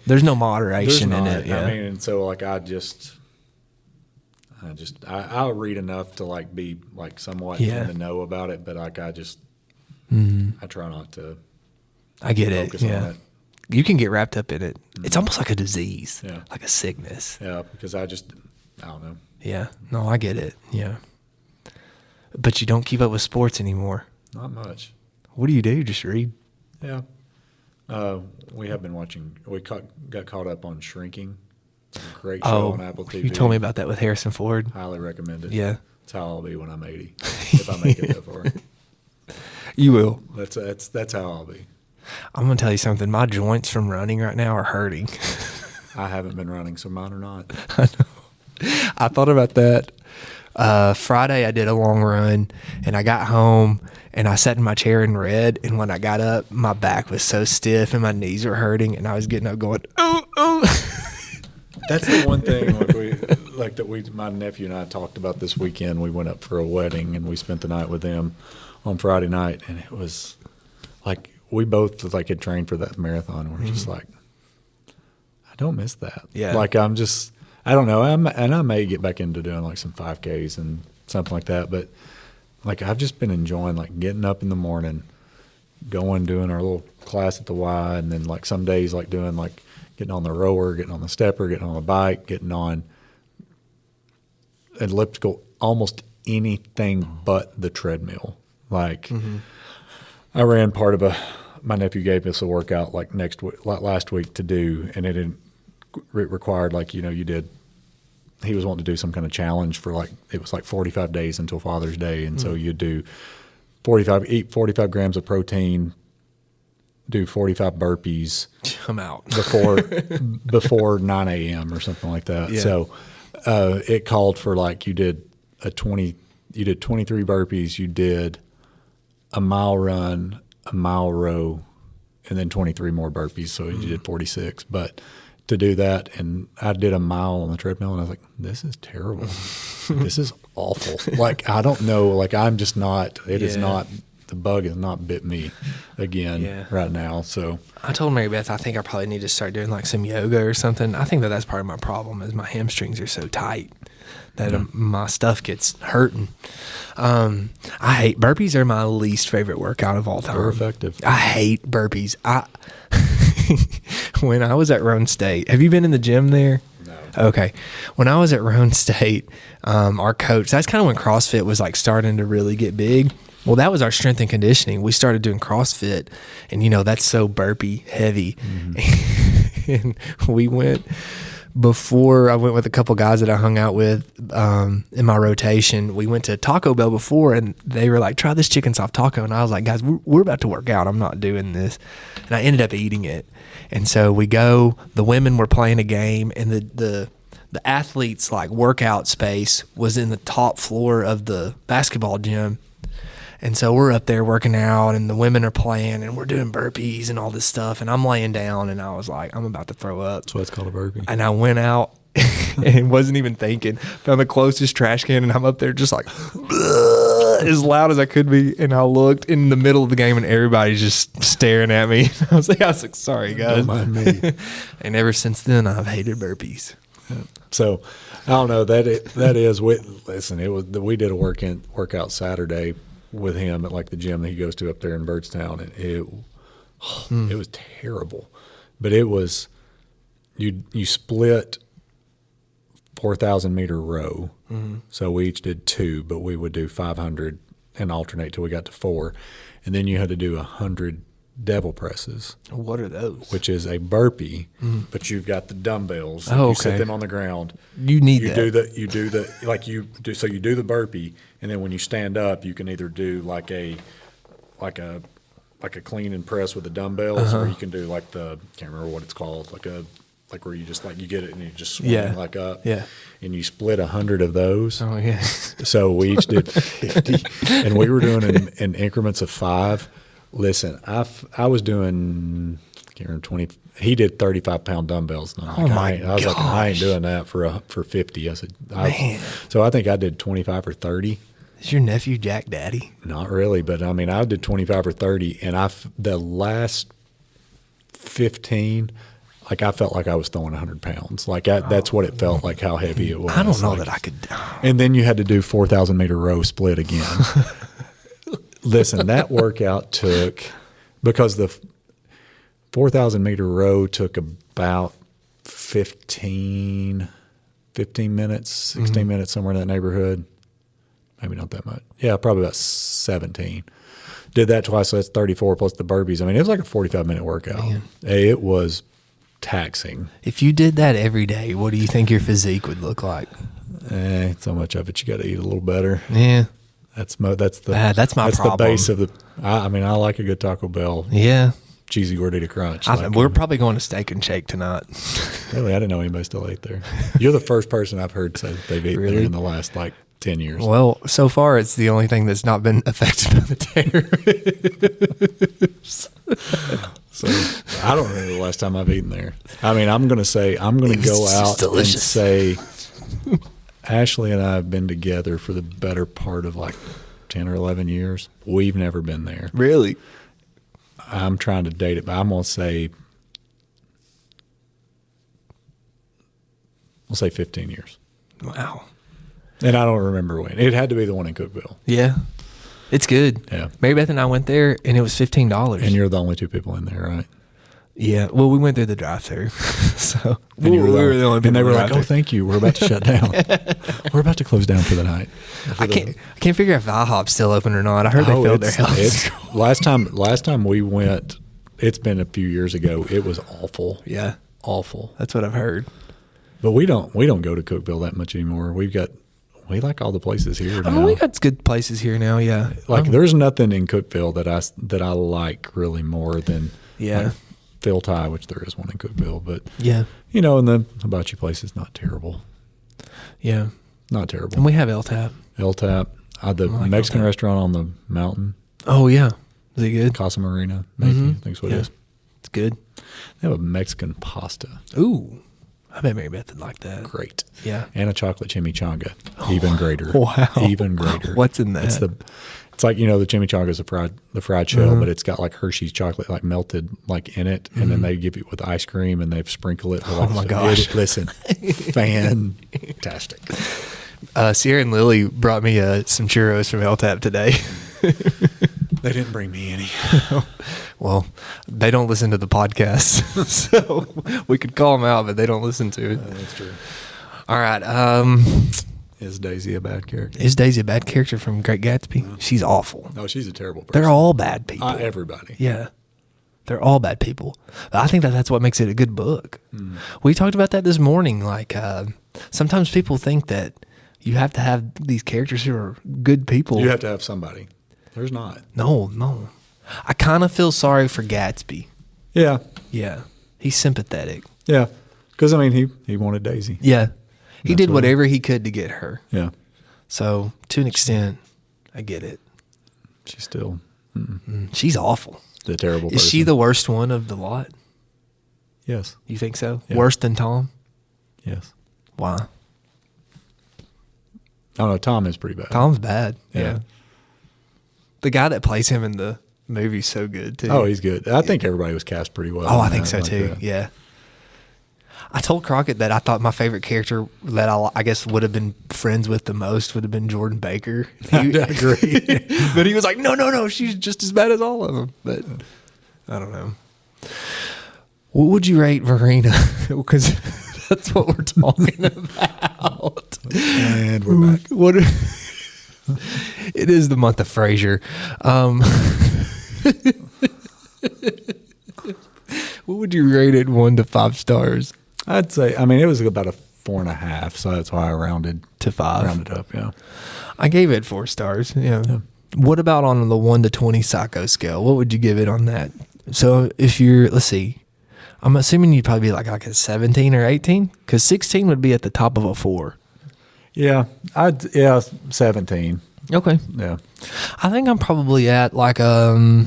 There's no moderation in it. Yeah. I mean, and so like I'll read enough to like be like somewhat in the know about it, but like I try not to. I get it. Yeah. On it. You can get wrapped up in it. It's almost like a disease, like a sickness. Yeah, because I don't know. Yeah, no, I get it. Yeah, but you don't keep up with sports anymore. Not much. What do you do? Just read? Yeah. We have been watching. We got caught up on Shrinking. It's a great show on Apple TV. You told me about that with Harrison Ford. Highly recommend it. Yeah. That's how I'll be when I'm 80, if I make it that far. You will. That's how I'll be. I'm going to tell you something. My joints from running right now are hurting. I haven't been running, so mine are not. I know. I thought about that. Friday, I did a long run, and I got home, and I sat in my chair and read, and when I got up, my back was so stiff, and my knees were hurting, and I was getting up going, oh. That's the one thing my nephew and I talked about this weekend. We went up for a wedding, and we spent the night with them on Friday night, and it was like, we both like had trained for that marathon, and we're just like, don't miss that. Yeah. Like I don't know. And I may get back into doing like some 5Ks and something like that. But like I've just been enjoying like getting up in the morning, doing our little class at the Y, and then like some days like doing like getting on the rower, getting on the stepper, getting on the bike, getting on elliptical, almost anything but the treadmill. Like I ran part of my nephew gave us a workout like last week to do, and it required like, he was wanting to do some kind of challenge for like, it was like 45 days until Father's Day. And so you do eat 45 grams of protein, do 45 burpees. I'm out. before 9 a.m. or something like that. Yeah. So it called for like you did 23 burpees, you did a mile run, a mile row, and then 23 more burpees. So you did 46. But to do that, and I did a mile on the treadmill, and I was like, this is terrible. This is awful. Like, I don't know. Like, I'm just not, it is not, the bug has not bit me again right now. So I told Mary Beth I think I probably need to start doing like some yoga or something. I think that's part of my problem is my hamstrings are so tight that my stuff gets hurting. I hate burpees. Are my least favorite workout of all time. They're effective. I hate burpees. When I was at Roan State, have you been in the gym there? No. Okay. When I was at Roan State, our coach, that's kind of when CrossFit was like starting to really get big. Well, that was our strength and conditioning. We started doing CrossFit, and that's so burpee heavy. And we went, before I went with a couple guys that I hung out with in my rotation, we went to Taco Bell before, and they were like, try this chicken soft taco. And I was like, guys, we're about to work out. I'm not doing this. And I ended up eating it. And so we go, the women were playing a game, and the athletes' like workout space was in the top floor of the basketball gym. And so we're up there working out, and the women are playing, and we're doing burpees and all this stuff. And I'm laying down, and I was like, I'm about to throw up. That's why it's called a burpee. And I went out and wasn't even thinking. Found the closest trash can, and I'm up there just like as loud as I could be. And I looked in the middle of the game, and everybody's just staring at me. I was like, sorry, guys. Don't mind me. And ever since then, I've hated burpees. So I don't know. We did a workout Saturday with him at like the gym that he goes to up there in Byrdstown, and it was terrible. But it was you split 4,000 meter row. So we each did 2, but we would do 500 and alternate till we got to 4, and then you had to do 100 devil presses. What are those? Which is a burpee, but you've got the dumbbells. Oh, you okay. set them on the ground. You need that. You do the burpee, and then when you stand up, you can either do like a clean and press with the dumbbells, or you can do like can't remember what it's called, like where you just like you get it and you just swing like up. Yeah. And you split 100 of those. Oh yeah. So we each did 50, and we were doing in increments of 5. Listen, I was doing 20. He did 35-pound dumbbells. And I was like, I ain't doing that for 50. I said, so I think I did 25 or 30. Is your nephew Jack Daddy? Not really, but I mean, I did 25 or 30, and the last 15, like I felt like I was throwing 100 pounds. Like that's what it felt like, how heavy it was. I don't know that I could. And then you had to do 4,000 meter row split again. Listen, that workout took, because the 4,000 meter row took about 15 minutes, 16 minutes, somewhere in that neighborhood. Maybe not that much. Yeah, probably about 17. Did that twice, so that's 34 plus the burpees. I mean, it was like a 45-minute workout. Man. It was taxing. If you did that every day, what do you think your physique would look like? So much of it, you got to eat a little better. Yeah. That's my problem. The base of the. I mean, I like a good Taco Bell. Yeah. Cheesy gordita crunch. We're probably going to Steak and Shake tonight. Really, I didn't know anybody still ate there. You're the first person I've heard say that they've eaten there in the last 10 years. Well, so far it's the only thing that's not been affected by the terrorists. So I don't remember the last time I've eaten there. I mean, I'm going to go out and say Ashley and I have been together for the better part of 10 or 11 years. We've never been there. Really? I'm trying to date it, but I'm going to say I'll say 15 years. Wow. And I don't remember when. It had to be the one in Cookeville. Yeah. It's good. Yeah. Mary Beth and I went there, and it was $15. And you're the only two people in there, right? Yeah. Well, we went through the drive-thru. So And we were the only people. And they were like, drive-thru. "Oh, thank you. We're about to shut down. We're about to close down for the night." I can't figure out if IHOP's still open or not. I heard they filled their house. Last time we went, it's been a few years ago. It was awful. Yeah. Awful. That's what I've heard. But we don't go to Cookeville that much anymore. We like all the places here now. I mean, we got good places here now, yeah. There's nothing in Cookeville that I like really more than like Phil Ty, which there is one in Cookeville. But, yeah. And the hibachi place is not terrible. Yeah. Not terrible. And we have El-Tap. El-Tap. The Mexican restaurant on the mountain. Oh, yeah. Is it good? Casa Marina, maybe. I think that's what it is. It's good. They have a Mexican pasta. Ooh. I bet Mary Beth would like that. Great. Yeah. And a chocolate chimichanga. Even greater. Wow. Even greater. What's in that? It's like, the chimichanga is the fried shell, but it's got like Hershey's chocolate like melted like in it, and then they give it with ice cream and they sprinkle it. Oh my gosh. Listen, fantastic. Sierra and Lily brought me some churros from El-Tap today. They didn't bring me any. Well, they don't listen to the podcast, so we could call them out, but they don't listen to it. That's true. All right. Is Daisy a bad character? Is Daisy a bad character from Great Gatsby? No. She's awful. No, she's a terrible person. They're all bad people. Everybody. Yeah. They're all bad people. But I think that's what makes it a good book. We talked about that this morning. Like, sometimes people think that you have to have these characters who are good people. You have to have somebody. There's not. No. I kind of feel sorry for Gatsby. Yeah. Yeah. He's sympathetic. Yeah. Because, he wanted Daisy. Yeah. He did whatever he could to get her. Yeah. So, to an extent, I get it. She's still... She's awful. The terrible person. Is she the worst one of the lot? Yes. You think so? Yeah. Worse than Tom? Yes. Why? I don't know. Tom is pretty bad. Tom's bad. Yeah. The guy that plays him in the movie's so good, too. Oh, he's good. I think everybody was cast pretty well. Oh, I think so, too. Yeah. I told Crockett that I thought my favorite character that I guess would have been friends with the most would have been Jordan Baker. I agree. But he was like, no, she's just as bad as all of them. But I don't know. What would you rate Varina? Because that's what we're talking about. And we're back. It is the month of Frazier. What would you rate it 1 to 5 stars? I'd say, it was about a 4.5, so that's why I rounded To 5. rounded up. Yeah. I gave it 4 stars. Yeah. What about on the 1 to 20 psycho scale? What would you give it on that? So if let's see, I'm assuming you'd probably be like a 17 or 18, because 16 would be at the top of a 4. Yeah. 17. Okay. Yeah. I think I'm probably at like a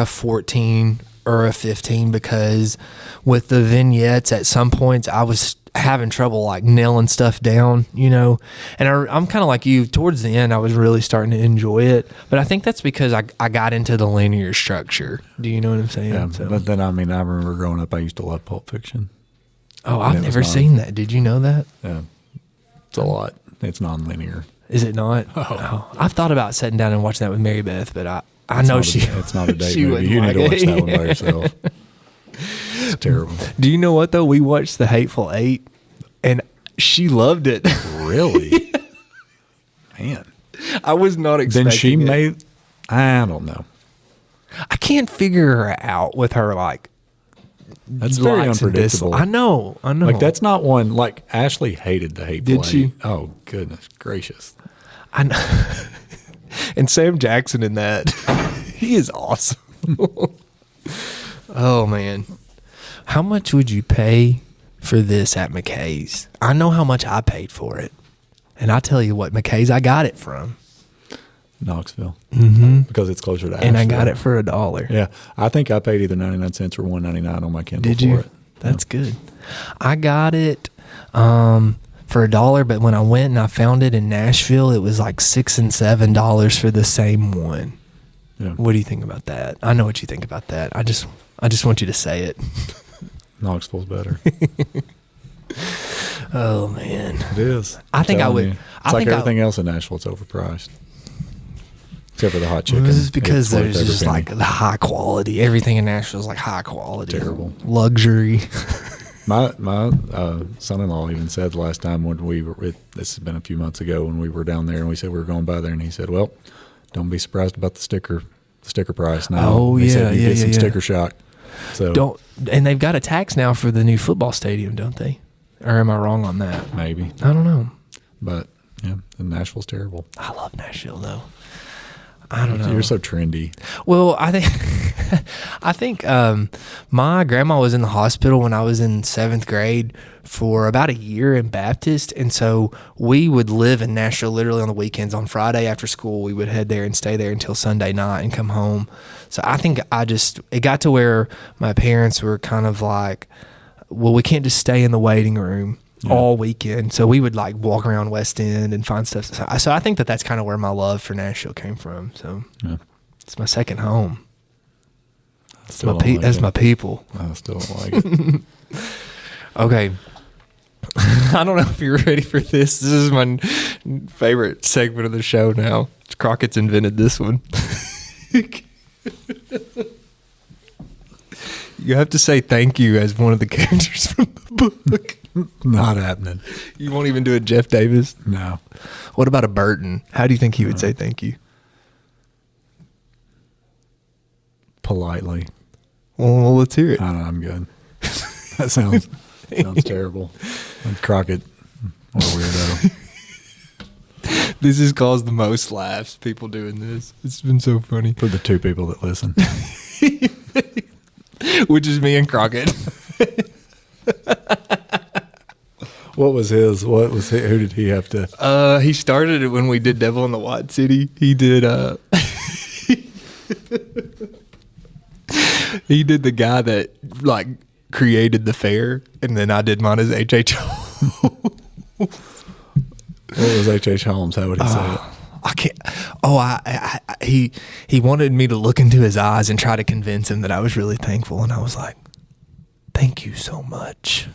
14 or a 15, because with the vignettes at some points I was having trouble like nailing stuff down, and I'm kind of like you. Towards the end I was really starting to enjoy it, but I think that's because I got into the linear structure. Do you know what I'm saying? Yeah. So, But then, I remember growing up, I used to love Pulp Fiction. oh, I've never seen that. Did you know that? Yeah. It's a lot. It's non-linear. Is it not? Oh. I've thought about sitting down and watching that with Mary Beth, but I know it's not a date she movie. wouldn't You need to like watch it. that one by yourself. It's terrible. Do you know what though? We watched The Hateful Eight, and she loved it. Really? Man. I was not expecting. Then she it. made. I don't know. I can't figure her out with her like. That's very likes and unpredictable. I know. Like that's not one. Like Ashley hated The Hateful Did she? Eight. Oh goodness gracious. I know. And Sam Jackson in that, he is awesome. Oh man, how much would you pay for this at McKay's? I know how much I paid for it, and I tell you what, McKay's I got it from Knoxville. Mm-hmm. Because it's closer to and Asheville. I got it for $1. Yeah, I think I paid either 99 cents or $1.99 on my Kindle Did for you? it. That's good. I got it for $1, but when I went and I found it in Nashville, it was like $6 and $7 for the same one. Yeah. What do you think about that? I know what you think about that. I just want you to say it. Knoxville's better. Oh man, It is. I think I would. It's I like think everything else in Nashville. It's overpriced, except for the hot chicken. This is because It's worth there's every just penny. like the high quality. Everything in Nashville is like high quality, Terrible. luxury. My son-in-law even said last time when we were, this has been a few months ago, when we were down there and we said we were going by there, and he said, "Well, don't be surprised about the sticker price now." Oh, he yeah, said you yeah, get some yeah. sticker shock. So Don't and they've got a tax now for the new football stadium, don't they? Or am I wrong on that? maybe, I don't know. but yeah, Nashville's terrible. I love Nashville though. I don't know. You're so trendy. Well, I think my grandma was in the hospital when I was in 7th grade for about a year in Baptist, and so we would live in Nashville literally on the weekends. On Friday after school, we would head there and stay there until Sunday night and come home. So I think it got to where my parents were kind of like, well, we can't just stay in the waiting room all weekend. So we would like walk around West End and find stuff. So I think that's kind of where my love for Nashville came from. So it's my second home. That's my people. I still don't like it. Okay. I don't know if you're ready for this. This is my favorite segment of the show now. Crockett's invented this one. You have to say thank you as one of the characters from the book. Not happening. You won't even do it, Jeff Davis? No. What about a Burton? How do you think he would say thank you? Politely. Well, let's hear it. I don't know, I'm good. That sounds terrible. Like Crockett, what a weirdo. This has caused the most laughs, people doing this. It's been so funny. For the two people that listen. Which is me and Crockett. What was his? Who did he have to? He started it when we did Devil in the White City. He did he did the guy that like created the fair, and then I did mine as H.H. Holmes. What was H.H. Holmes? How would he say it? I can't. Oh, he wanted me to look into his eyes and try to convince him that I was really thankful, and I was like, "Thank you so much."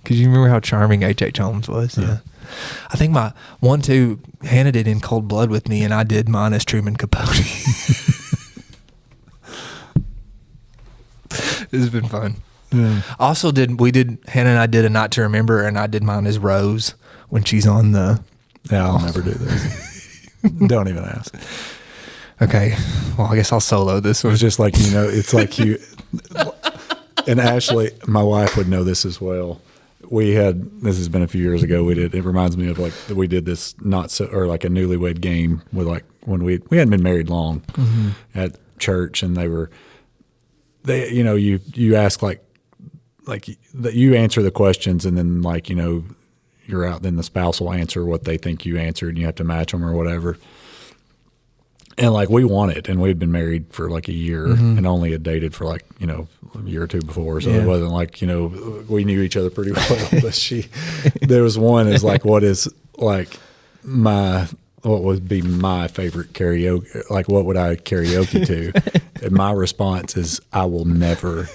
Because you remember how charming H.H. Holmes was. Yeah. I think my 1-2 Hannah did In Cold Blood with me, and I did mine as Truman Capote. This has been fun. Yeah. Also, Hannah and I did A Night to Remember, and I did mine as Rose when she's on the. Yeah, I'll never do this. Don't even ask. Okay, well, I guess I'll solo this It one. was just like, it's like you. And Ashley, my wife, would know this as well. This has been a few years ago. It reminds me of like we did this like a newlywed game with like when we hadn't been married long at church, and you ask like you answer the questions, and then like you're out, then the spouse will answer what they think you answered, and you have to match them or whatever. And like we won it, and we'd been married for like a year and only had dated for like a year or two before, so it wasn't like we knew each other pretty well. But there was one is like what would be my favorite karaoke, like what would I karaoke to? And my response is I would never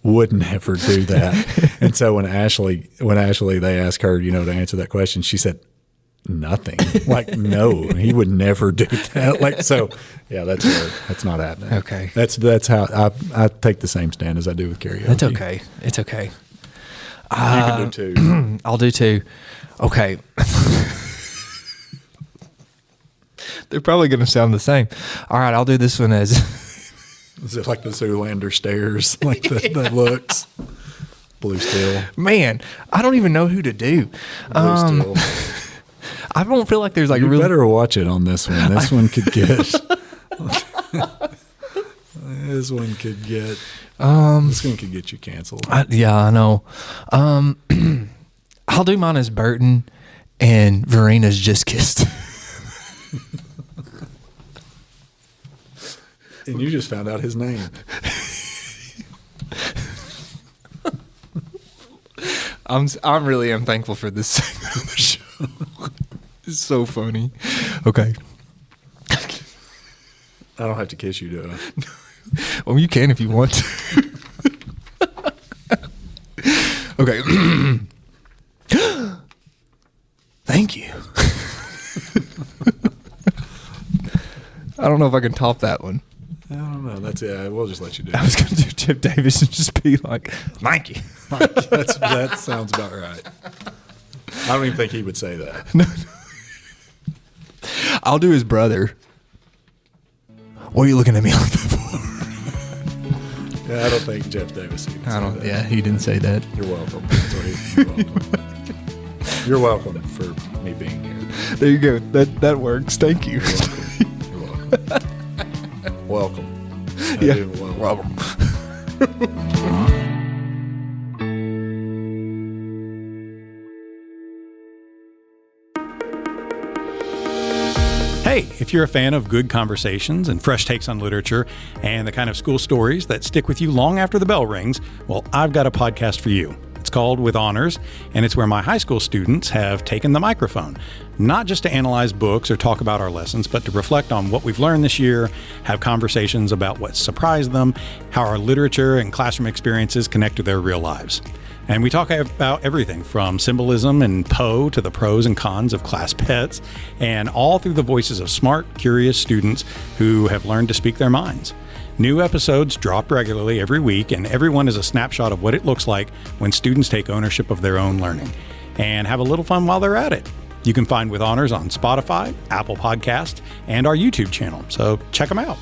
do that. And so when Ashley they asked her to answer that question, she said nothing. Like no, he would never do that. Like so, yeah, that's not happening. Okay, that's how I take the same stand as I do with karaoke. That's okay. It's okay. You can do two. I'll do two. Okay. They're probably going to sound the same. All right, I'll do this one as. Is it like the Zoolander stairs, like the looks? Blue Steel. Man, I don't even know who to do. Blue Steel. I don't feel like there's like You really. better watch it on this one. This one could get. This one could get. This one could get you canceled. Yeah, I know. I'll do mine as Burton, and Varina's Just Kissed. And you just found out his name. I really am thankful for this segment of the show. It's so funny. Okay. I don't have to kiss you, do I? Well, you can if you want to. Okay. Thank you. I don't know if I can top that one. I don't know. That's it. We'll just let you do it. I was going to do Jeff Davis and just be like, thank you. That sounds about right. I don't even think he would say that. No. I'll do his brother. What are you looking at me like that for? Yeah, I don't think Jeff Davis even I don't. said that. Yeah, he didn't say that. You're welcome. That's what you're welcome. You're welcome for me being here. There you go. That works. Thank you. You're welcome. Welcome. Yeah. Welcome. Hey, if you're a fan of good conversations and fresh takes on literature and the kind of school stories that stick with you long after the bell rings, well, I've got a podcast for you. It's called With Honors, and it's where my high school students have taken the microphone, not just to analyze books or talk about our lessons, but to reflect on what we've learned this year, have conversations about what surprised them, how our literature and classroom experiences connect to their real lives. And we talk about everything from symbolism and Poe to the pros and cons of class pets, and all through the voices of smart, curious students who have learned to speak their minds. New episodes drop regularly every week, and everyone is a snapshot of what it looks like when students take ownership of their own learning and have a little fun while they're at it. You can find With Honors on Spotify, Apple Podcasts, and our YouTube channel, so check them out.